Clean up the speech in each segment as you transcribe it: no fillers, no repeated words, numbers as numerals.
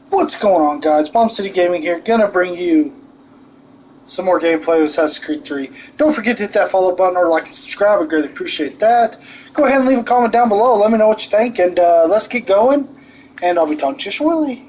What's going on, guys? Bomb City Gaming here, gonna bring you some more gameplay of Assassin's Creed 3. Don't forget to hit that follow button or like and subscribe, I greatly appreciate that. Go ahead and leave a comment down below, let me know what you think, and let's get going, and I'll be talking to you shortly.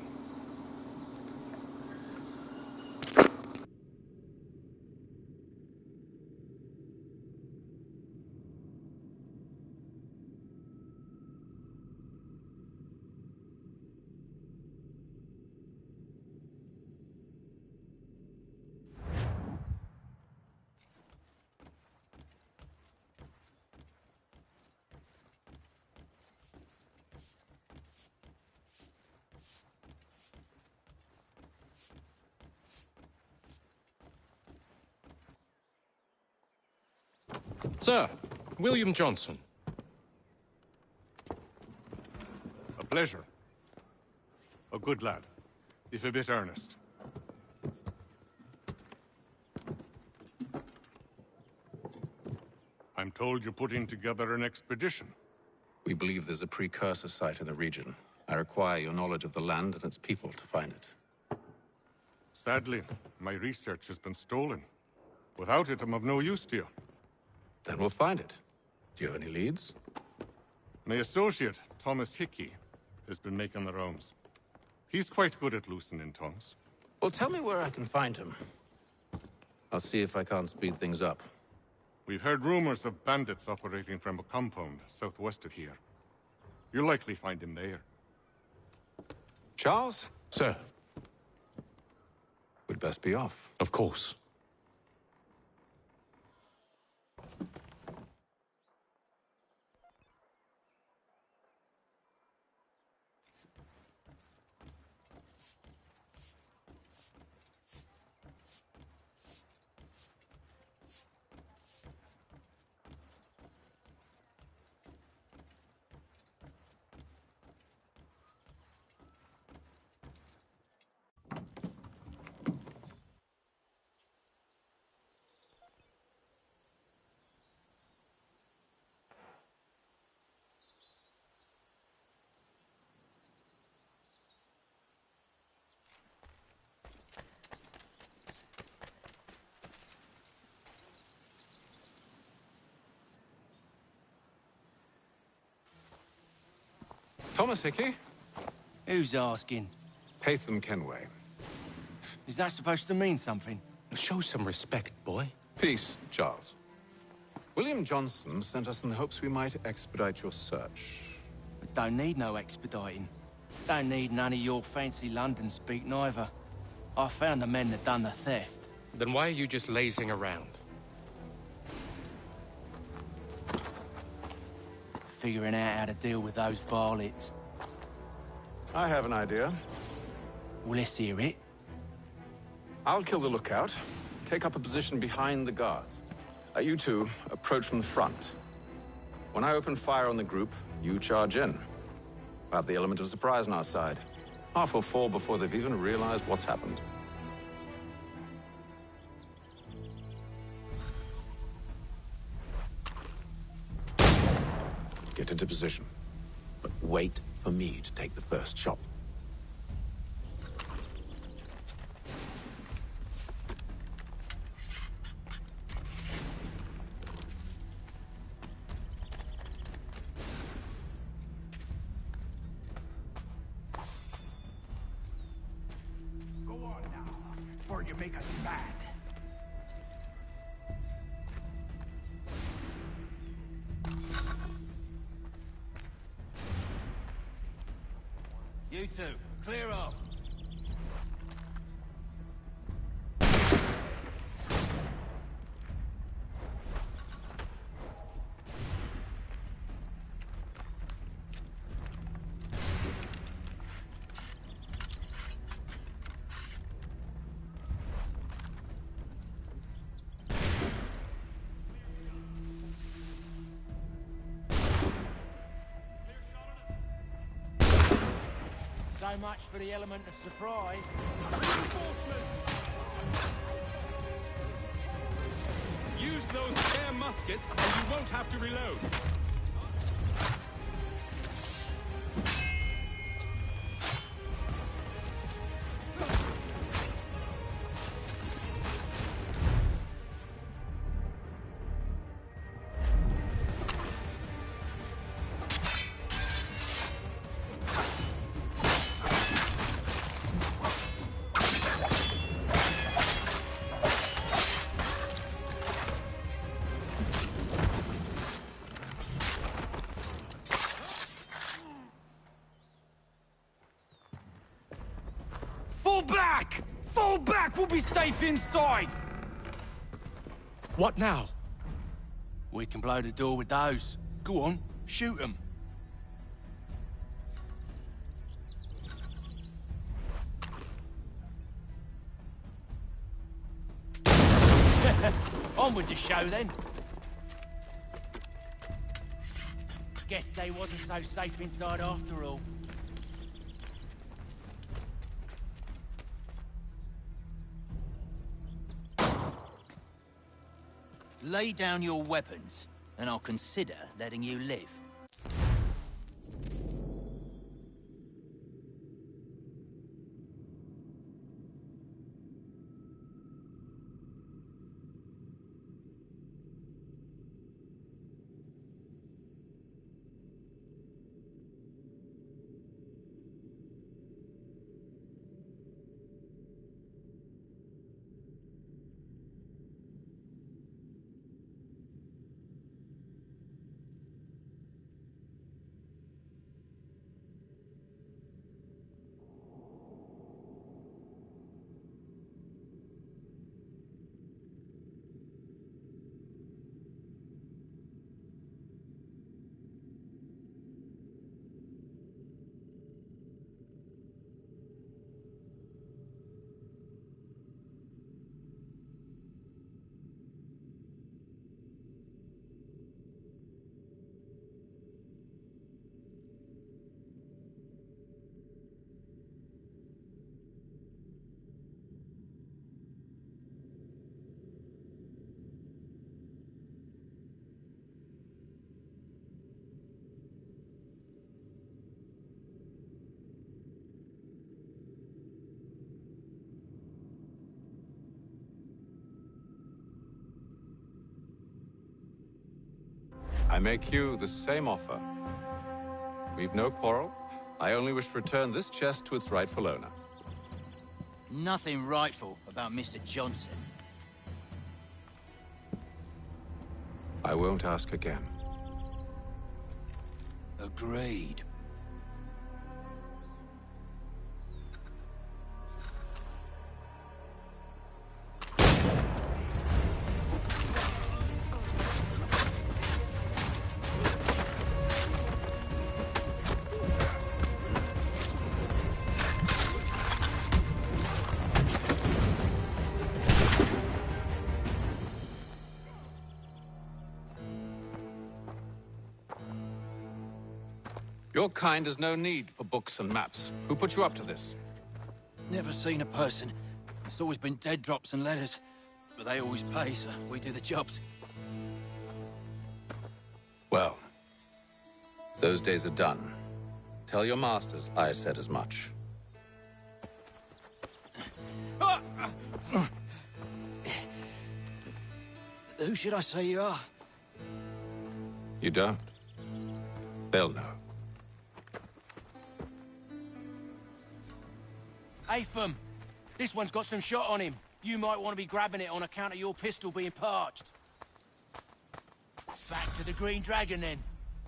Sir, William Johnson. A pleasure. A good lad, if a bit earnest. I'm told you're putting together an expedition. We believe there's a precursor site in the region. I require your knowledge of the land and its people to find it. Sadly, my research has been stolen. Without it, I'm of no use to you. Then we'll find it. Do you have any leads? My associate, Thomas Hickey, has been making the rounds. He's quite good at loosening tongues. Well, tell me where I can find him. I'll see if I can't speed things up. We've heard rumors of bandits operating from a compound southwest of here. You'll likely find him there. Charles? Sir. We'd best be off. Of course. Thomas Hickey? Who's asking? Haytham Kenway. Is that supposed to mean something? Show some respect, boy. Peace, Charles. William Johnson sent us in the hopes we might expedite your search. We don't need no expediting. Don't need none of your fancy London speak neither. I found the men that done the theft. Then why are you just lazing around? Figuring out how to deal with those varlets. I have an idea. Well, let's hear it. I'll kill the lookout. Take up a position behind the guards. You two approach from the front. When I open fire on the group, you charge in. We'll have the element of surprise on our side. Half will fall before they've even realized what's happened. Get into position. But wait for me to take the first shot. Go on now, before you make us mad. You two, clear off. So much for the element of surprise. Use those spare muskets and you won't have to reload. back! Fall back! We'll be safe inside! What now? We can blow the door with those. Go on, shoot them. On with the show, then. Guess they wasn't so safe inside after all. Lay down your weapons, and I'll consider letting you live. I make you the same offer. We've no quarrel. I only wish to return this chest to its rightful owner. Nothing rightful about Mr. Johnson. I won't ask again. Agreed. Your kind has no need for books and maps. Who put you up to this? Never seen a person. It's always been dead drops and letters. But they always pay, so we do the jobs. Well, those days are done. Tell your masters I said as much. Who should I say you are? You don't? They'll know. Atham, this one's got some shot on him. You might want to be grabbing it on account of your pistol being parched. Back to the Green Dragon, then.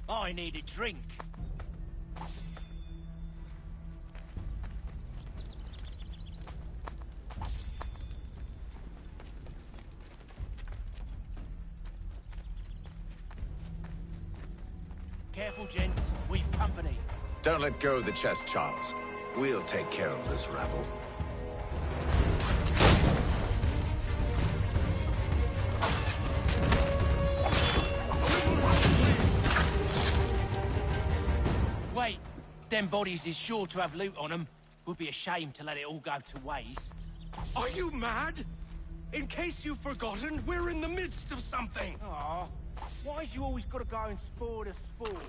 I need a drink. Careful, gents. We've company. Don't let go of the chest, Charles. We'll take care of this rabble. Wait, them bodies is sure to have loot on them. Would be a shame to let it all go to waste. Are you mad? In case you've forgotten, we're in the midst of something. Aw, why's you always gotta go and spoil the sport?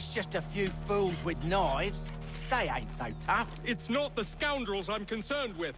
it's just a few fools with knives. They ain't so tough. It's not the scoundrels I'm concerned with.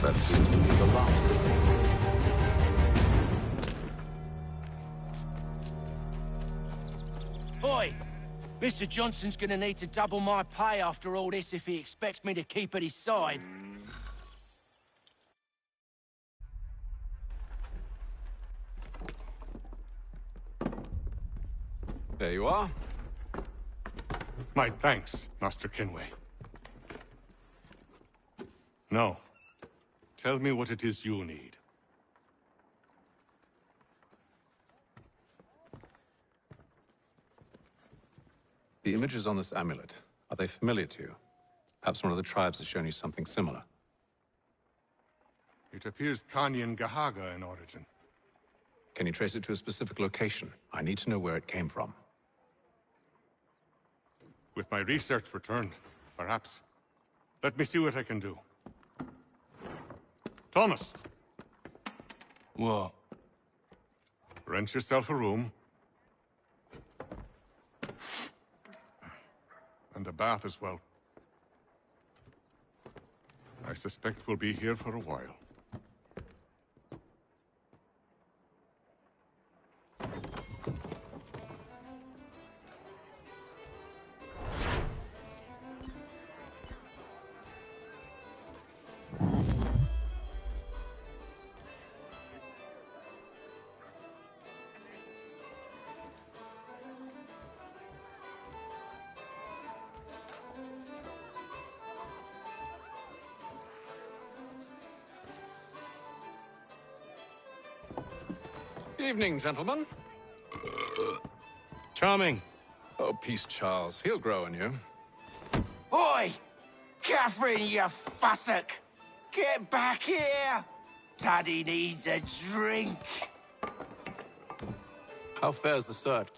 That seems to be the last of them. Oi! Mr. Johnson's gonna need to double my pay after all this if he expects me to keep at his side. There you are. My thanks, Master Kenway. No. Tell me what it is you need. The images on this amulet, are they familiar to you? Perhaps one of the tribes has shown you something similar. It appears Kanyan Gahaga in origin. Can you trace it to a specific location? I need to know where it came from. With my research returned, perhaps. Let me see what I can do. Thomas! What? Rent yourself a room. And a bath as well. I suspect we'll be here for a while. Evening, gentlemen. Charming. Oh, peace, Charles. He'll grow on you. Oi! Catherine, you fussock! Get back here! Taddy needs a drink. How fares the search?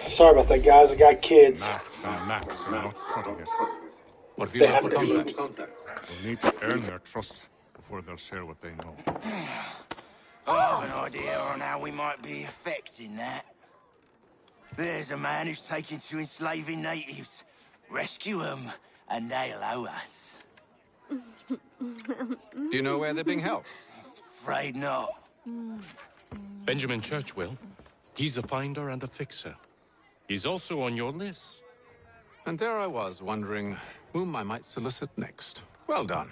Sorry about that, guys. I got kids. Maths and maths are not cutting it. What have you They left have for to eat. contacts? We'll need to earn their trust before they'll share what they know. I have an idea on how we might be affecting that. There's a man who's taken to enslaving natives. Rescue them, and they'll owe us. Do you know where they're being held? Afraid not. Benjamin Church will. He's a finder and a fixer. He's also on your list. And there I was, wondering whom I might solicit next. Well done.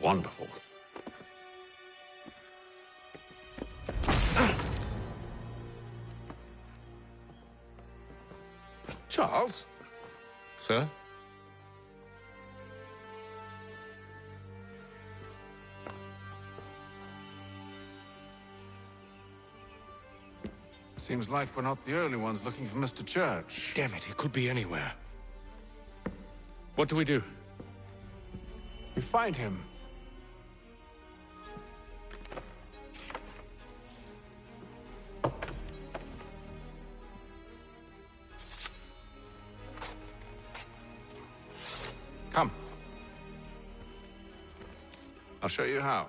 Wonderful. Charles? Sir? Seems like we're not the only ones looking for Mr. Church. Damn it, he could be anywhere. What do we do? We find him. Come. I'll show you how.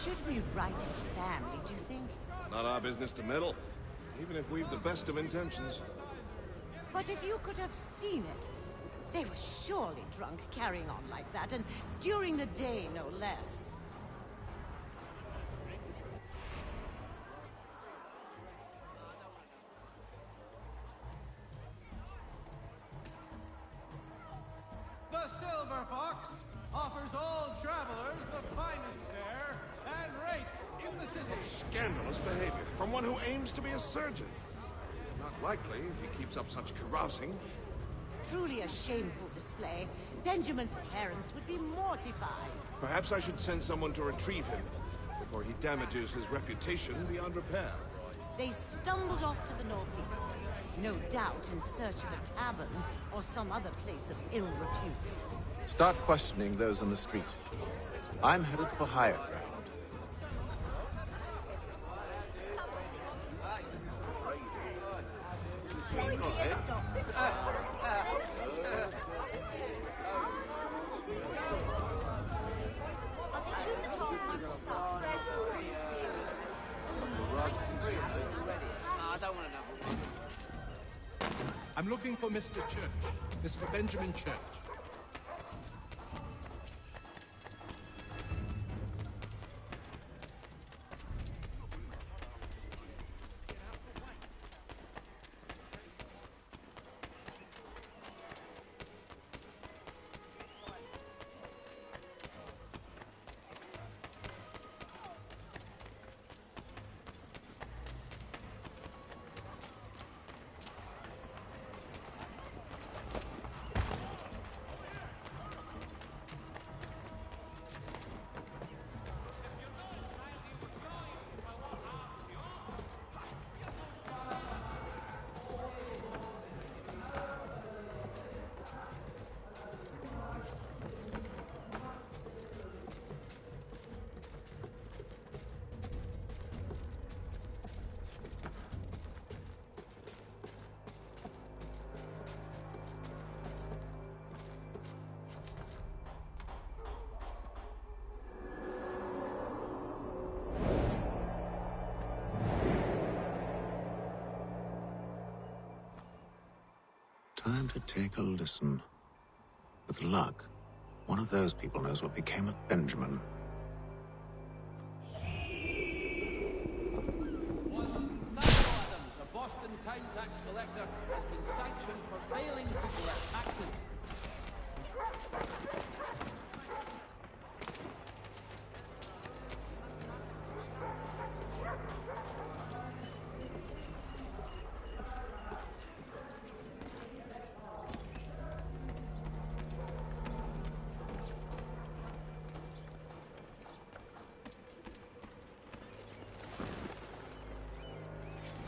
Should we write his family, do you think? Not our business to meddle, even if we've the best of intentions. But if you could have seen it, they were surely drunk carrying on like that, and during the day, no less. The Silver Fox offers all travelers the finest fare and rates in the city. Scandalous behavior from one who aims to be a surgeon. Not likely if he keeps up such carousing. Truly a shameful display. Benjamin's parents would be mortified. Perhaps I should send someone to retrieve him before he damages his reputation beyond repair. They stumbled off to the northeast, no doubt in search of a tavern or some other place of ill repute. Start questioning those on the street. I'm headed for higher ground. I'm looking for Mr. Church. Mr. Benjamin Church. Time to take a listen. With luck, one of those people knows what became of Benjamin. The Boston town tax collector has been sanctioned for failing to collect taxes.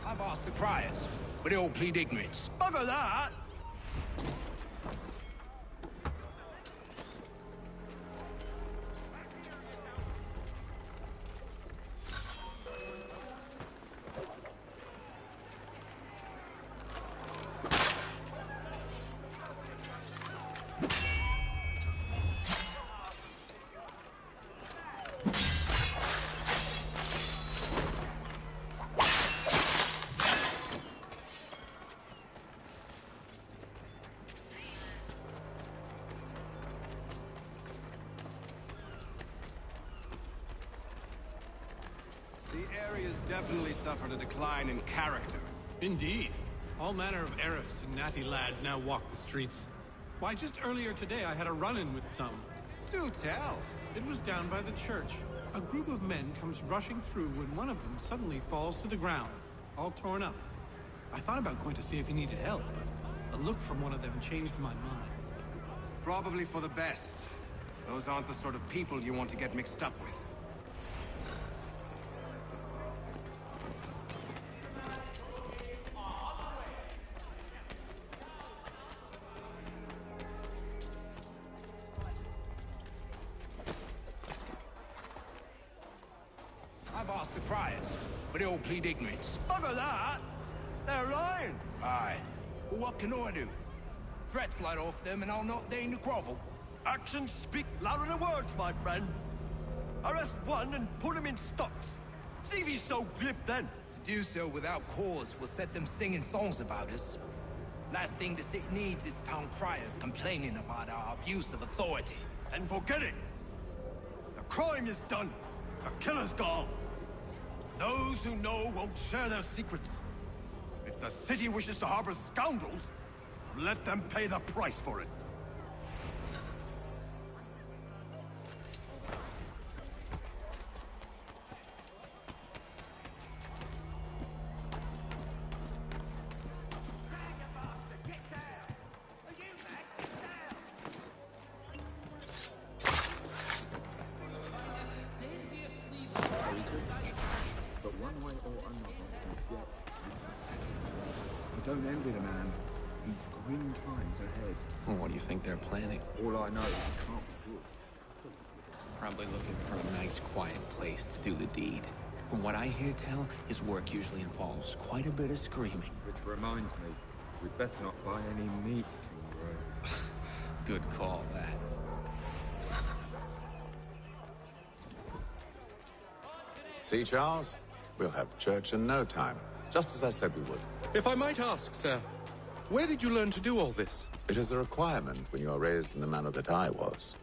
I've asked the criers, but they all plead ignorance. Bugger that! The area's definitely suffered a decline in character. Indeed. All manner of Arifs and natty lads now walk the streets. Why, just earlier today I had a run-in with some. Do tell. It was down by the church. A group of men comes rushing through when one of them suddenly falls to the ground, all torn up. I thought about going to see if he needed help, but a look from one of them changed my mind. Probably for the best. Those aren't the sort of people you want to get mixed up with. I've asked the criers, but they all plead ignorance. Bugger that! They're lying! Aye. Well, what can I do? Threats light off them and I'll not deign to grovel. Actions speak louder than words, my friend. Arrest one and put him in stocks. See if he's so glib then. To do so without cause will set them singing songs about us. Last thing the city needs is town criers complaining about our abuse of authority. And forget it. The crime is done. The killer's gone. Those who know won't share their secrets. If the city wishes to harbor scoundrels, let them pay the price for it. But one way or another, yet I don't envy the man. He's grim times ahead. Well, what do you think they're planning? All I know is it can't be good. Probably looking for a nice, quiet place to do the deed. From what I hear tell, his work usually involves quite a bit of screaming. Which reminds me, we'd best not buy any meat tomorrow. Good call, that. See, Charles? We'll have church in no time, just as I said we would. If I might ask, sir, where did you learn to do all this? It is a requirement when you are raised in the manner that I was.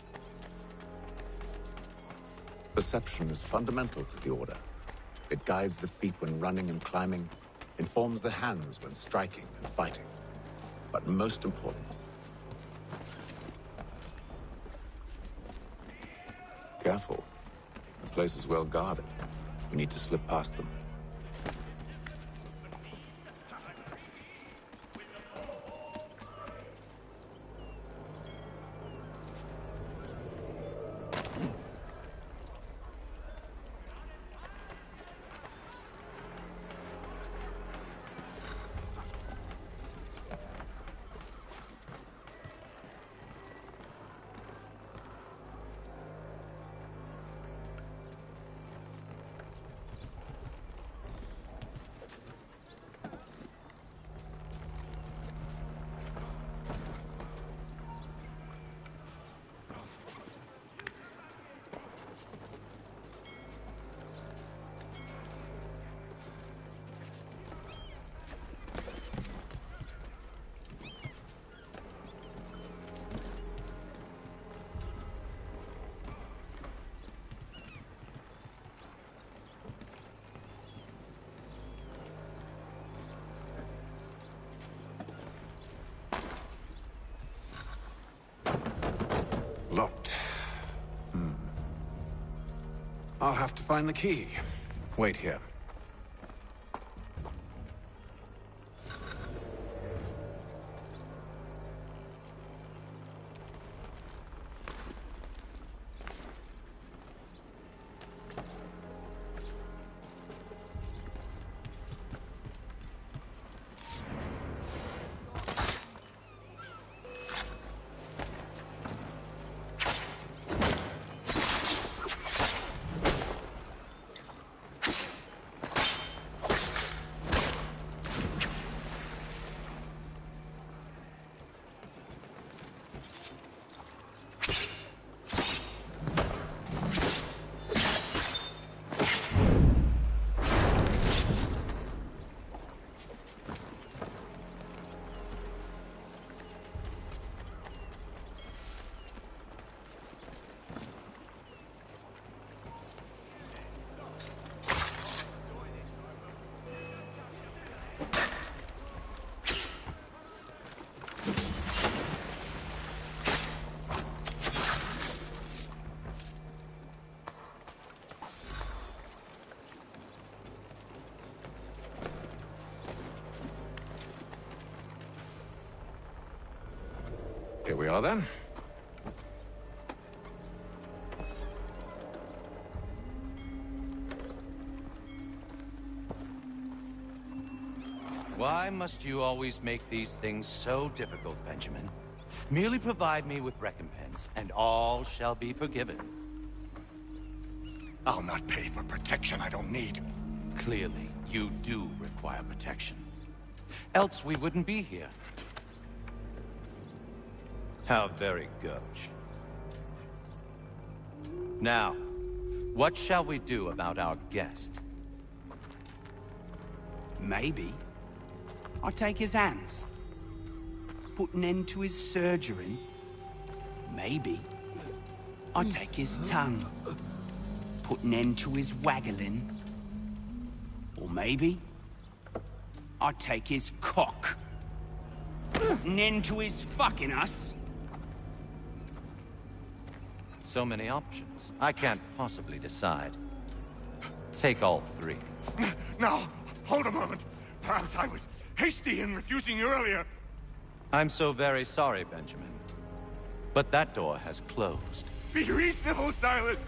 Perception is fundamental to the Order. It guides the feet when running and climbing, informs the hands when striking and fighting. But most important, careful. The place is well guarded. We need to slip past them. I'll have to find the key. Wait here. Here we are, then. Why must you always make these things so difficult, Benjamin? Merely provide me with recompense, and all shall be forgiven. I'll not pay for protection I don't need. Clearly, you do require protection. Else we wouldn't be here. How very gauche. Now, what shall we do about our guest? Maybe I'll take his hands. Put an end to his surgery. Maybe I'll take his tongue. Put an end to his waggling. Or maybe I'll take his cock. Put an end to his fucking us. So many options. I can't possibly decide. Take all three. Now, hold a moment. Perhaps I was hasty in refusing you earlier. I'm so very sorry, Benjamin. But that door has closed. Be reasonable, Silas.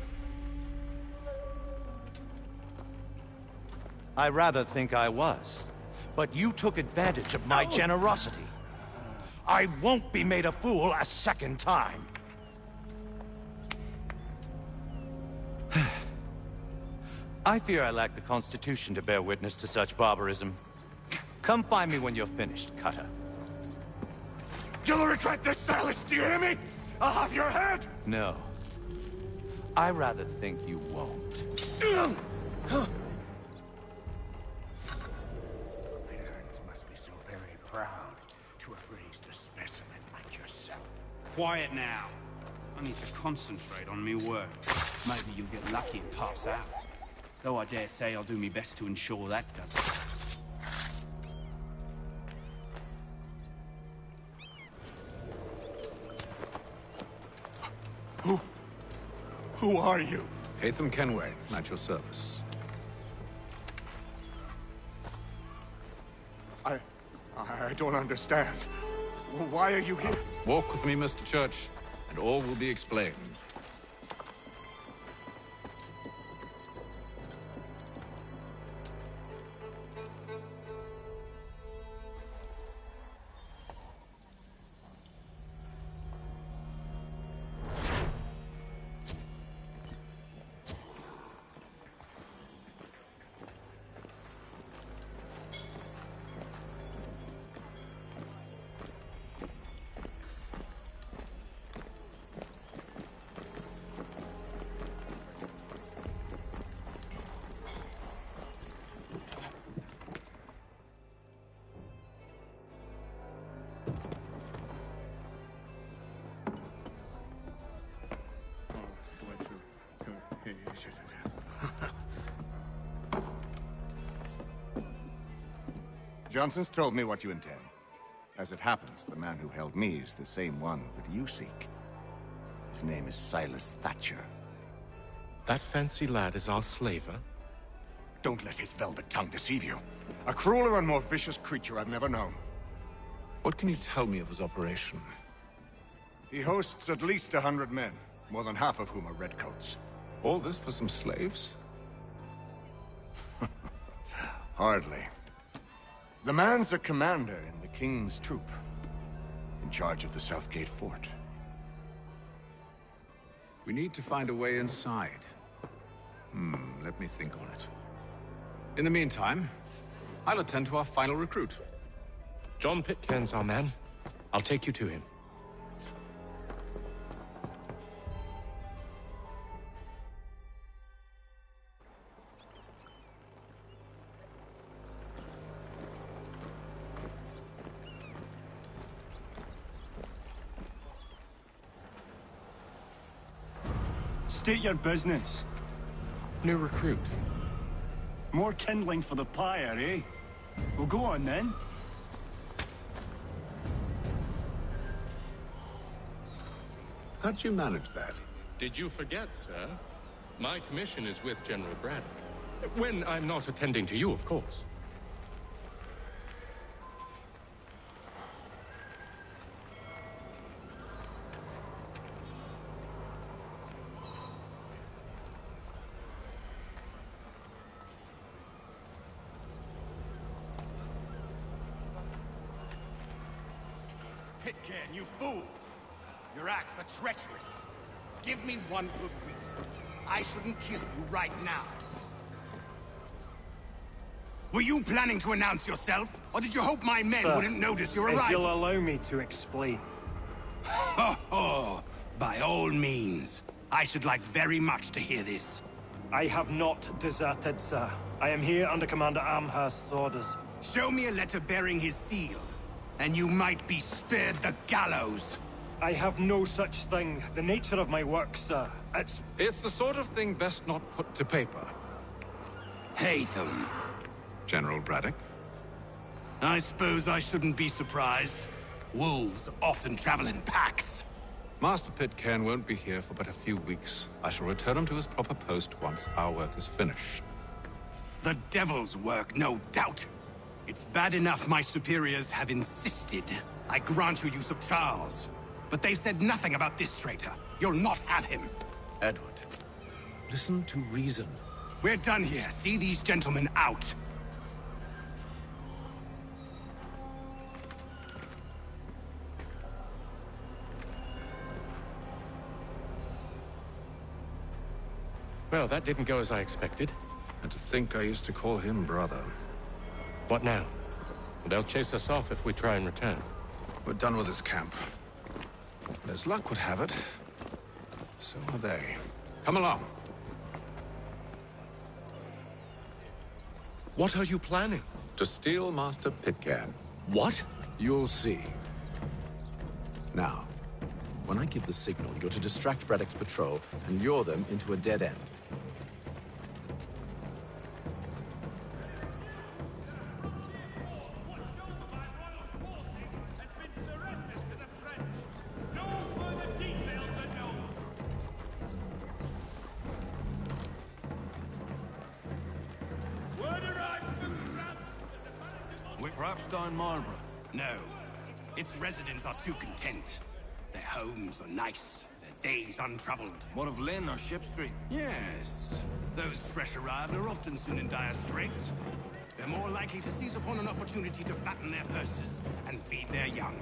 I rather think I was. But you took advantage of my generosity. I won't be made a fool a second time. I fear I lack the constitution to bear witness to such barbarism. Come find me when you're finished, Cutter. You'll regret this, Silas, do you hear me? I'll have your head! No. I rather think you won't. Must be so very proud to have raised a specimen like yourself. Quiet now. I need to concentrate on me work. Maybe you'll get lucky and pass out. Though I dare say I'll do my best to ensure that doesn't. Who are you? Hatham Kenway, at your service. I don't understand. Why are you here? Walk with me, Mr. Church, and all will be explained. Johnson's told me what you intend. As it happens, the man who held me is the same one that you seek. His name is Silas Thatcher. That fancy lad is our slaver? Don't let his velvet tongue deceive you. A crueler and more vicious creature I've never known. What can you tell me of his operation? He hosts at least 100 men, more than half of whom are redcoats. All this for some slaves? Hardly. The man's a commander in the King's troop, in charge of the Southgate Fort. We need to find a way inside. Let me think on it. In the meantime, I'll attend to our final recruit. John Pitcairn's our man. I'll take you to him. State your business. New recruit. More kindling for the pyre, eh? Well, go on then. How'd you manage that? Did you forget, sir? My commission is with General Braddock. When I'm not attending to you, of course. Pitcairn, you fool! Your acts are treacherous. Give me one good reason. I shouldn't kill you right now. Were you planning to announce yourself? Or did you hope my men wouldn't notice your arrival? If you'll allow me to explain. Ho ho! By all means. I should like very much to hear this. I have not deserted, sir. I am here under Commander Amherst's orders. Show me a letter bearing his seal, and you might be spared the gallows. I have no such thing. The nature of my work, sir, It's the sort of thing best not put to paper. Haytham. General Braddock? I suppose I shouldn't be surprised. Wolves often travel in packs. Master Pitcairn won't be here for but a few weeks. I shall return him to his proper post once our work is finished. The devil's work, no doubt. It's bad enough my superiors have insisted I grant you use of Charles. But they said nothing about this traitor. You'll not have him. Edward, listen to reason. We're done here. See these gentlemen out. Well, that didn't go as I expected. And to think I used to call him brother. What now? They'll chase us off if we try and return. We're done with this camp. And as luck would have it, so are they. Come along. What are you planning? To steal Master Pitcairn. What? You'll see. Now, when I give the signal, you're to distract Braddock's patrol and lure them into a dead end. Perhaps down Marlborough? No. Its residents are too content. Their homes are nice, their days untroubled. What of Lynn or Ship Street? Yes. Those fresh arrived are often soon in dire straits. They're more likely to seize upon an opportunity to fatten their purses and feed their young.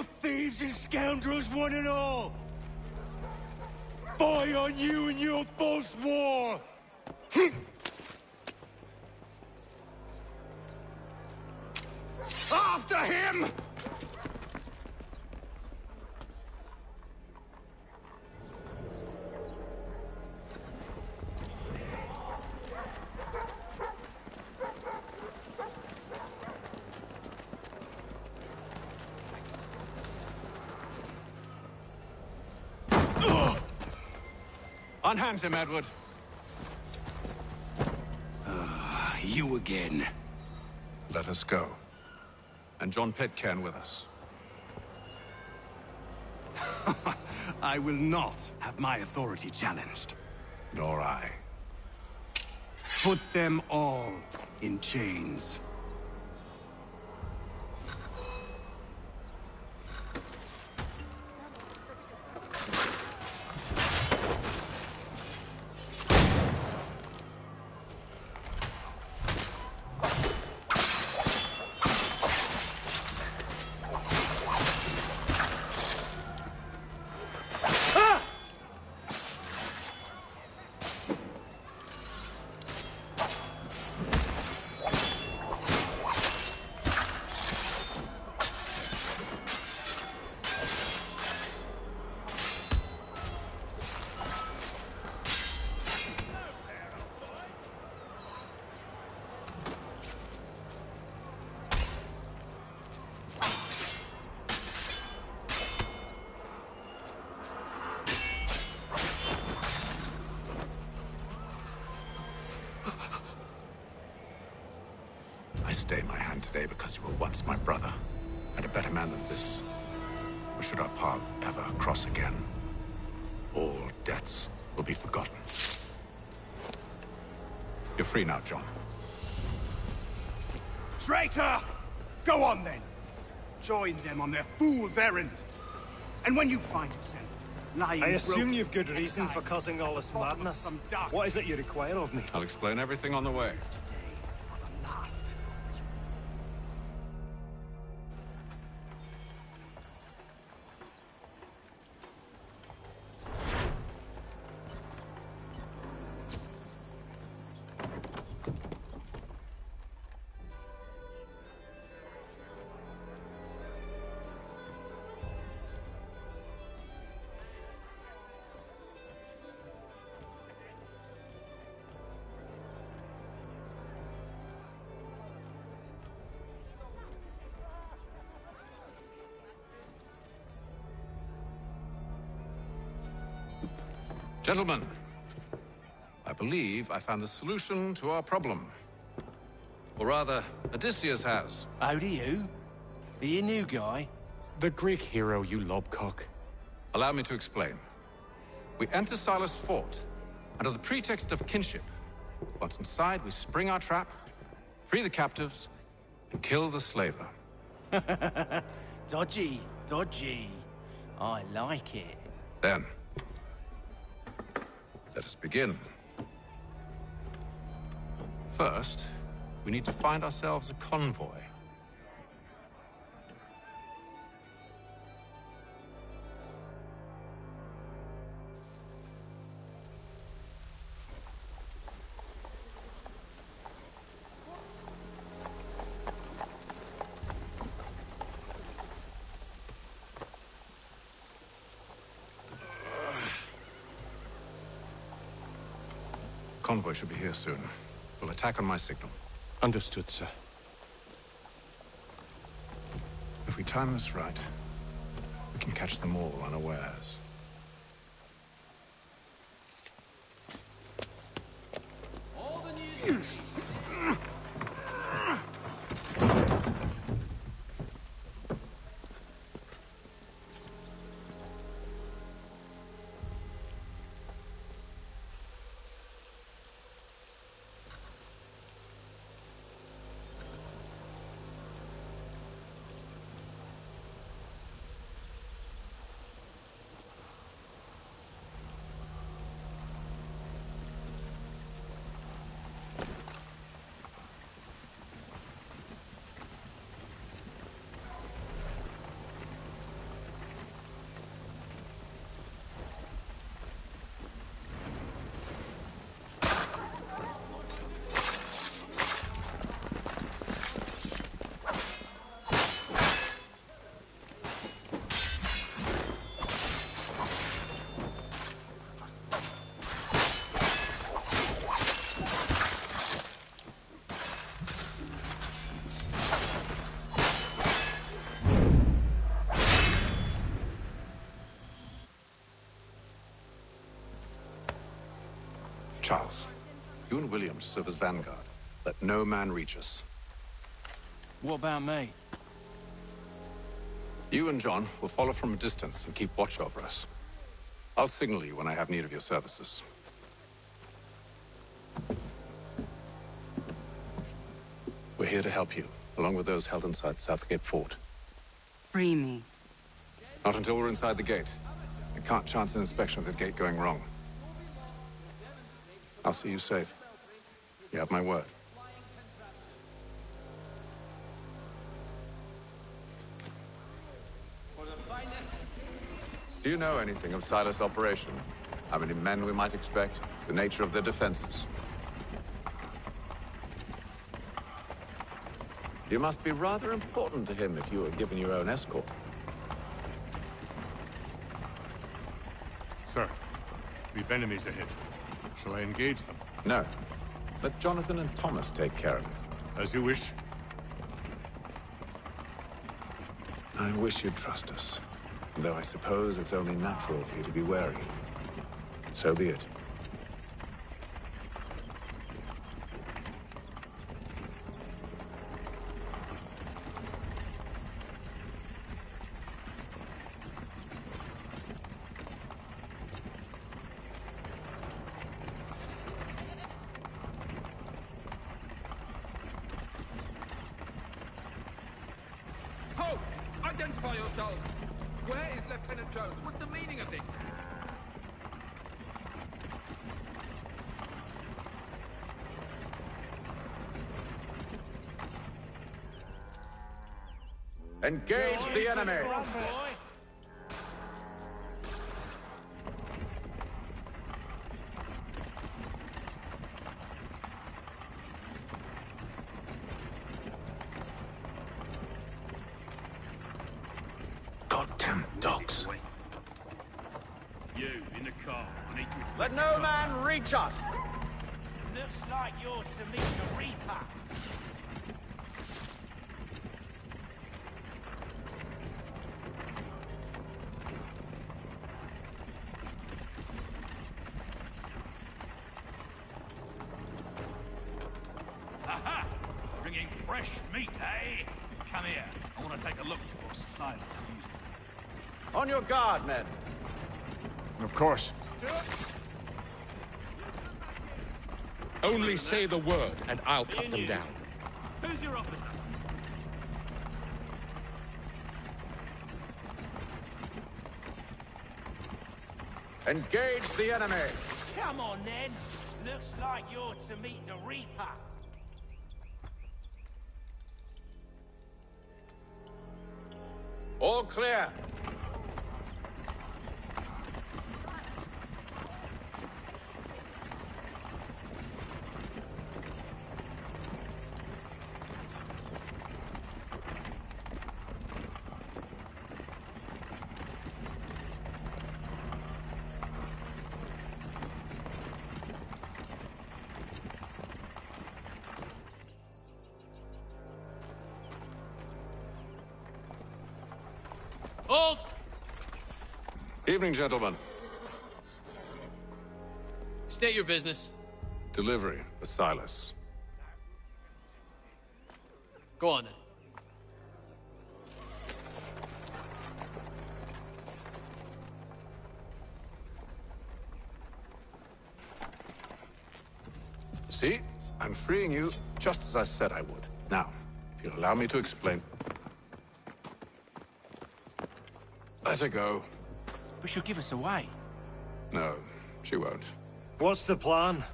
kill thieves and scoundrels one and all! Fie on you and your false war! After him! Unhand him, Edward. You again. Let us go. And John Pitcairn with us. I will not have my authority challenged. Nor I. Put them all in chains. I stay my hand today because you were once my brother, and a better man than this. Or should our paths ever cross again, all debts will be forgotten. You're free now, John. Traitor! Go on then. Join them on their fool's errand. And when you find yourself lying I assume broken, you've good reason for causing all this madness. What is it you require of me? I'll explain everything on the way. Gentlemen, I believe I found the solution to our problem. Or rather, Odysseus has. How do you? Are you a new guy? The Greek hero, you lobcock. Allow me to explain. We enter Silas' fort, under the pretext of kinship. Once inside, we spring our trap, free the captives, and kill the slaver. Dodgy, dodgy. I like it. Then, let us begin. First, we need to find ourselves a convoy. Convoy should be here soon. We'll attack on my signal. Understood, sir. If we time this right, we can catch them all unawares. Charles, you and William serve as vanguard. Let no man reach us. What about me? You and John will follow from a distance and keep watch over us. I'll signal you when I have need of your services. We're here to help you, along with those held inside Southgate Fort. Free me. Not until we're inside the gate. I can't chance an inspection of the gate going wrong. I'll see you safe. You have my word. Do you know anything of Silas' operation? How many men we might expect? The nature of their defenses? You must be rather important to him if you were given your own escort. Sir, we've enemies ahead. Shall I engage them? No. Let Jonathan and Thomas take care of it. As you wish. I wish you'd trust us. Though I suppose it's only natural for you to be wary. So be it. Ho! Identify yourselves! Where is Lieutenant Jones? What's the meaning of this? Engage the enemy! Goddamn dogs. You, in the car. I need you to... Let no man reach us! Looks like you're to meet the Reaper. Aha! Bringing fresh meat, eh? Come here. I want to take a look at what Silas used. On your guard, men. Of course. Only say the word, and I'll cut them down. Who's your officer? Engage the enemy! Come on, then. Looks like you're to meet the Reaper. All clear. Hold! Evening, gentlemen. State your business. Delivery for Silas. Go on, then. See? I'm freeing you just as I said I would. Now, if you'll allow me to explain... Let her go. But she'll give us away. No, she won't. What's the plan?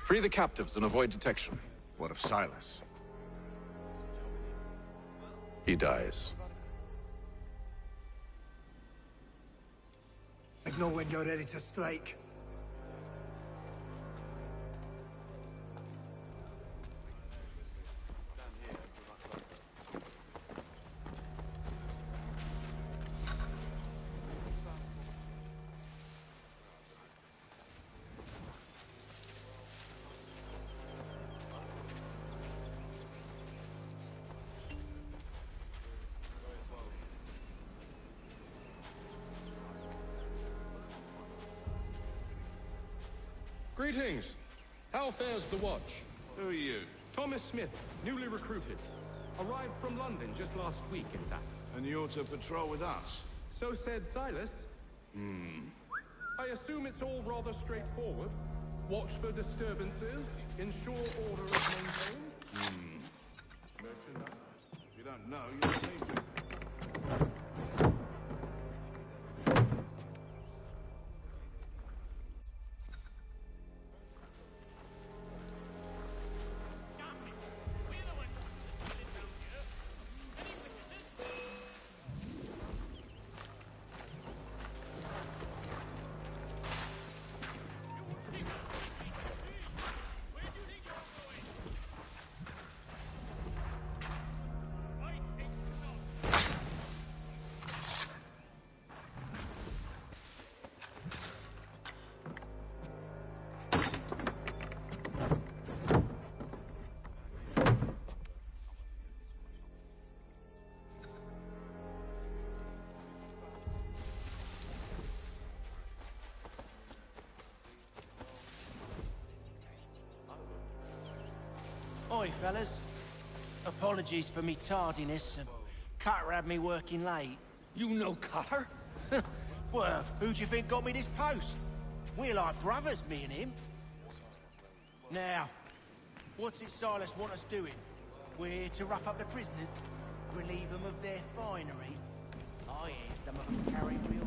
Free the captives and avoid detection. What of Silas? He dies. I know when you're ready to strike. Greetings. How fares the watch? Who are you? Thomas Smith, newly recruited. Arrived from London just last week, in fact. And you're to patrol with us? So said Silas. I assume it's all rather straightforward. Watch for disturbances, ensure order is maintained. Merchandise? You don't know, you don't need to. Oi, fellas. Apologies for me tardiness. Cutter had me working late. You know Cutter? Well, who do you think got me this post? We're like brothers, me and him. Now, what's it Silas want us doing? We're here to rough up the prisoners, relieve them of their finery. I hear some of them carry real...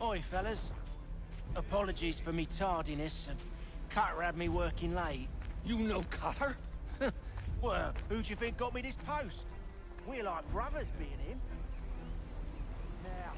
Oi, fellas. Apologies for me tardiness. Cutter had me working late. You know Cutter? Well, who do you think got me this post? We're like brothers, me and him. Now...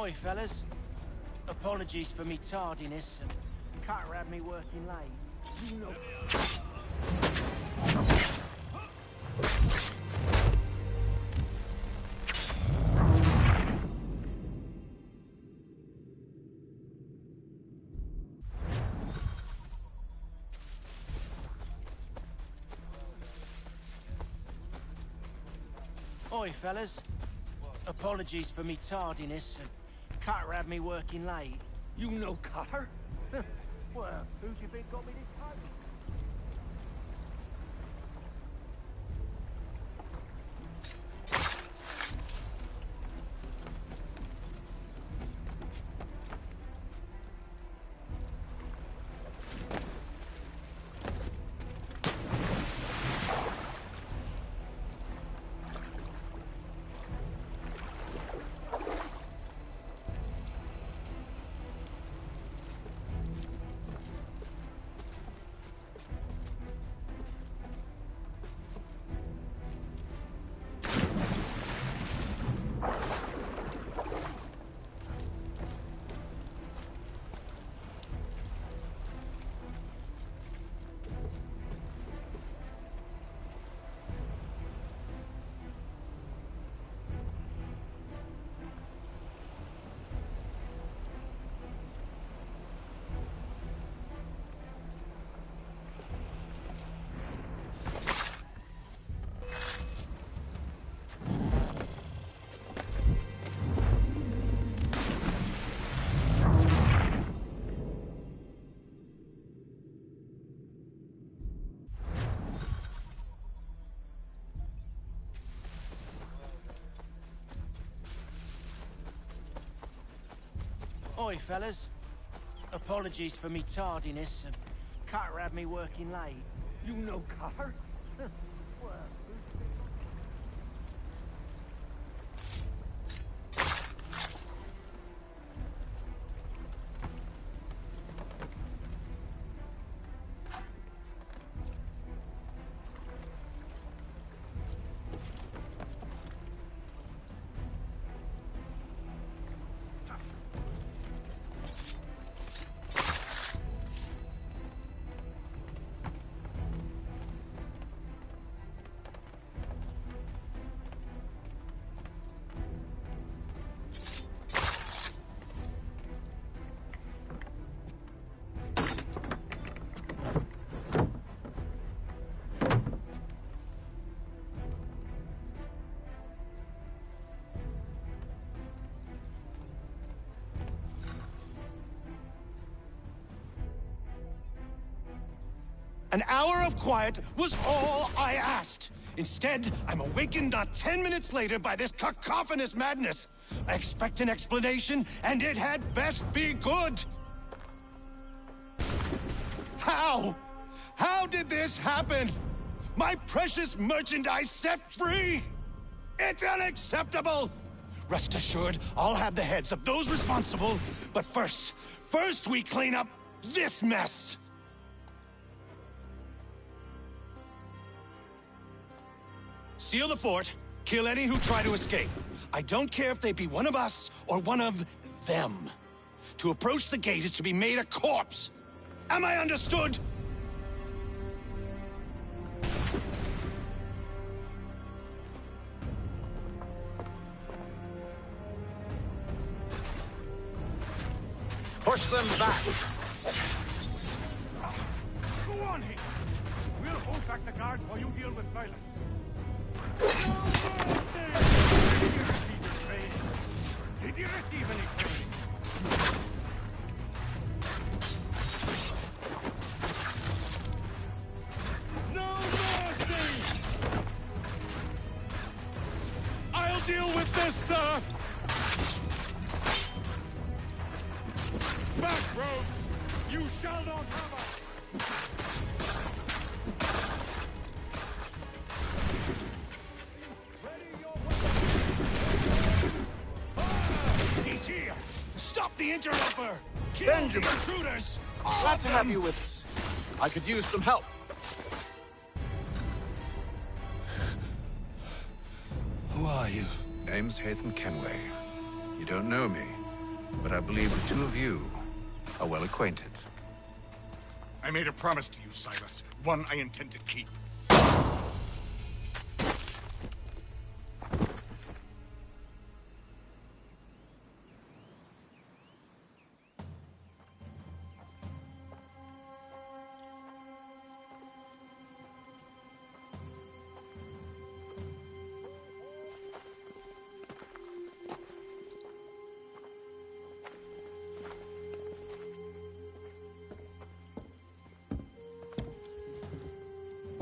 Oi, fellas. Apologies for me tardiness and Carter had me working late. You know. Oi, fellas. Apologies for me tardiness and Carter had me working late. You know Cutter? Well, who do you think got me this post? Oi, fellas. Apologies for me tardiness and Carter had me working late. You know Cutter? Well, An hour of quiet was all I asked. Instead, I'm awakened not 10 minutes later by this cacophonous madness. I expect an explanation, and it had best be good. How? How did this happen? My precious merchandise set free? It's unacceptable! Rest assured, I'll have the heads of those responsible. But first we clean up this mess. Seal the fort, kill any who try to escape. I don't care if they be one of us or one of them. To approach the gate is to be made a corpse. Am I understood? Push them back! Go on, Hick. We'll hold back the guard while you deal with Silas. Did you receive any training? No mercy! I'll deal with this, sir! Back, rogues! You shall not have us! He's here! Stop the interloper! Kill Benjamin. the intruders! Glad to have you with us. I could use some help. Who are you? Name's Hatham Kenway. You don't know me. but I believe the two of you are well acquainted. I made a promise to you, Silas. One I intend to keep.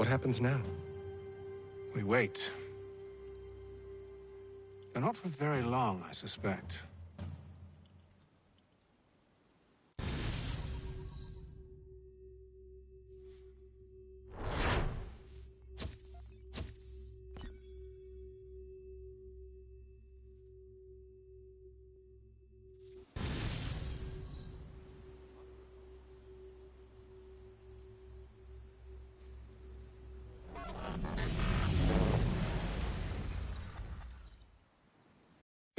What happens now? We wait. But not for very long, I suspect.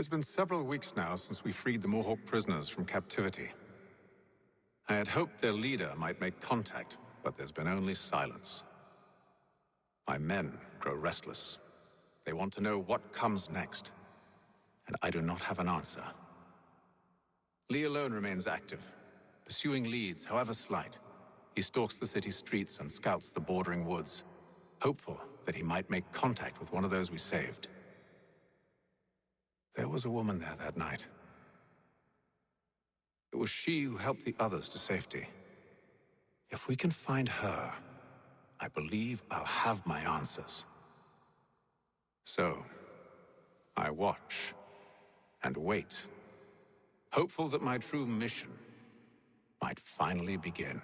It's been several weeks now since we freed the Mohawk prisoners from captivity. I had hoped their leader might make contact, but there's been only silence. My men grow restless. They want to know what comes next, and I do not have an answer. Lee alone remains active, pursuing leads, however slight. He stalks the city streets and scouts the bordering woods, hopeful that he might make contact with one of those we saved. There was a woman there that night. It was she who helped the others to safety. If we can find her, I believe I'll have my answers. So, I watch and wait, hopeful that my true mission might finally begin.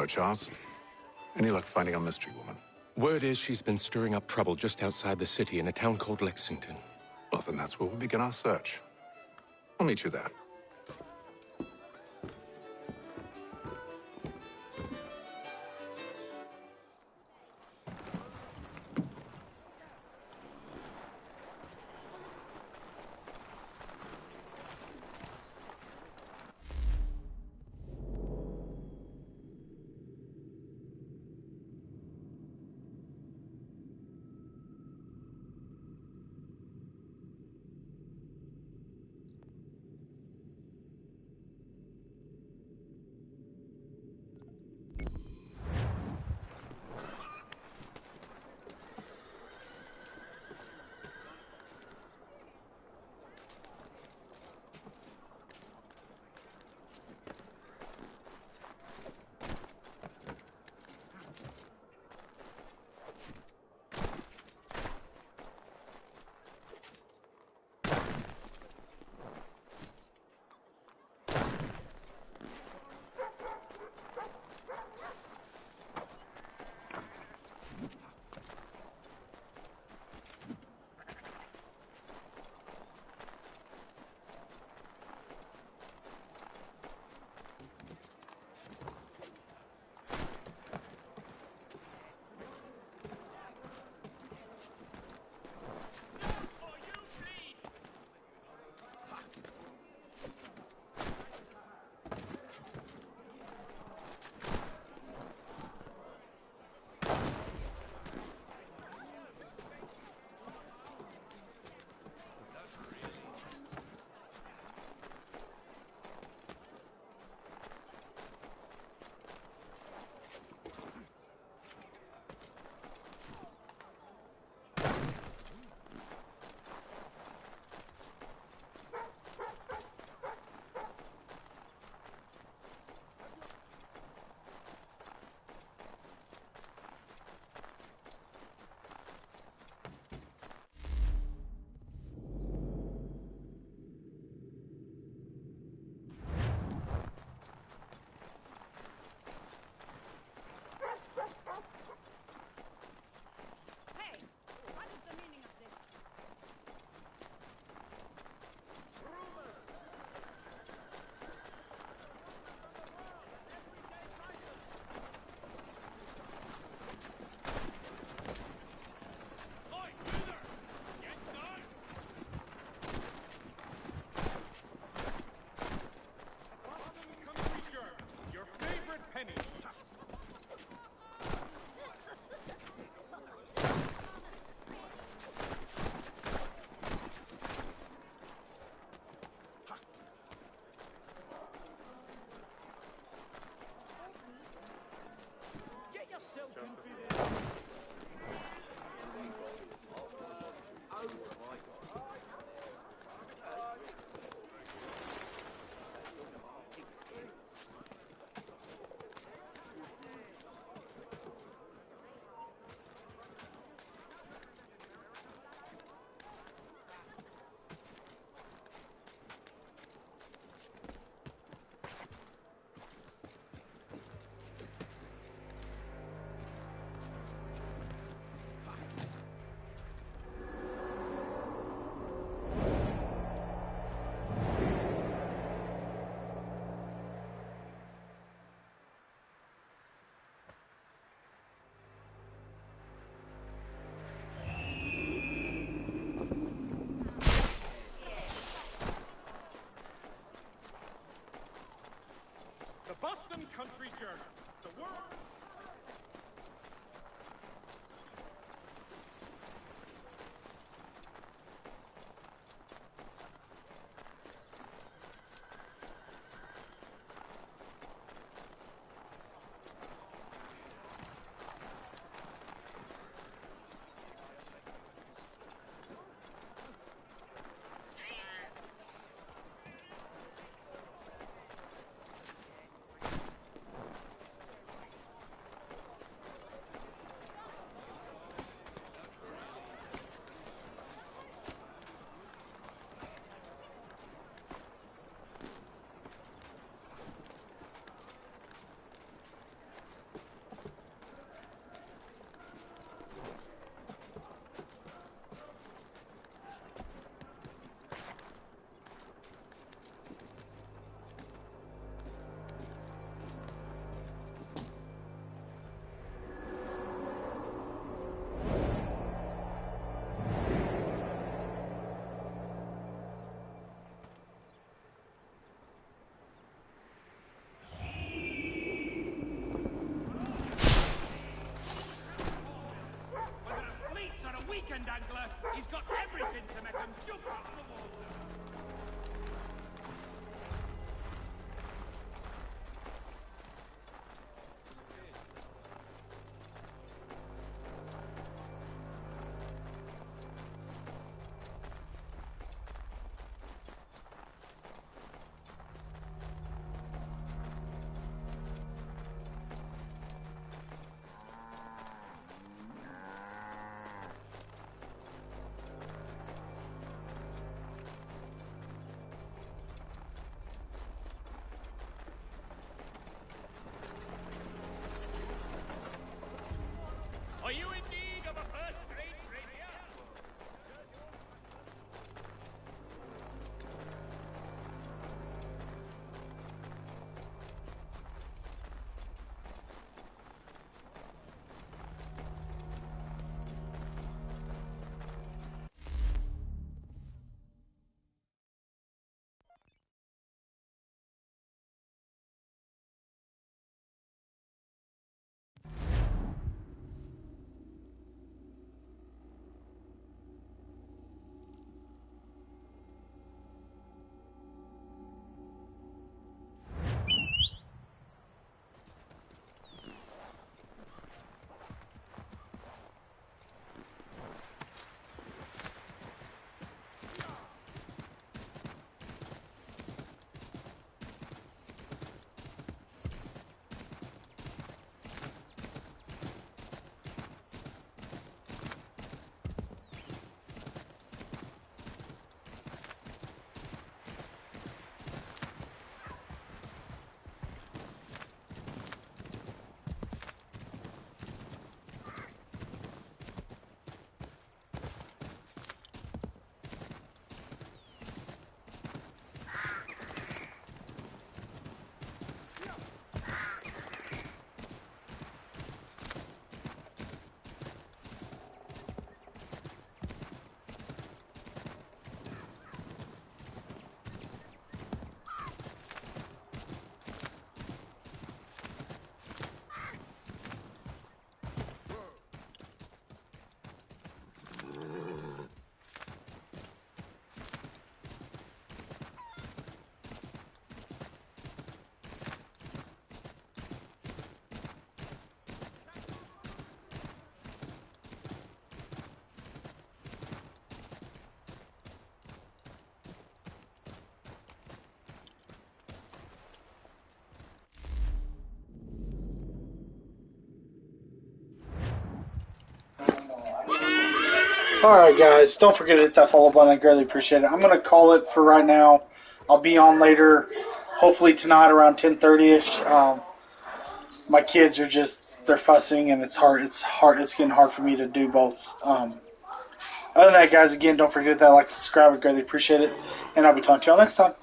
Hello, Charles. Any luck finding our mystery woman? Word is she's been stirring up trouble just outside the city in a town called Lexington. Well, then that's where we'll begin our search. I'll meet you there. angler. He's got everything to make him jump out of the water. Are you in need of a first-rate rapier? Alright guys, don't forget to hit that follow button. I greatly appreciate it. I'm going to call it for right now. I'll be on later, hopefully tonight around 10:30ish. My kids are they're fussing and it's getting hard for me to do both. Other than that guys, again, don't forget to hit that like and subscribe. I greatly appreciate it. And I'll be talking to y'all next time.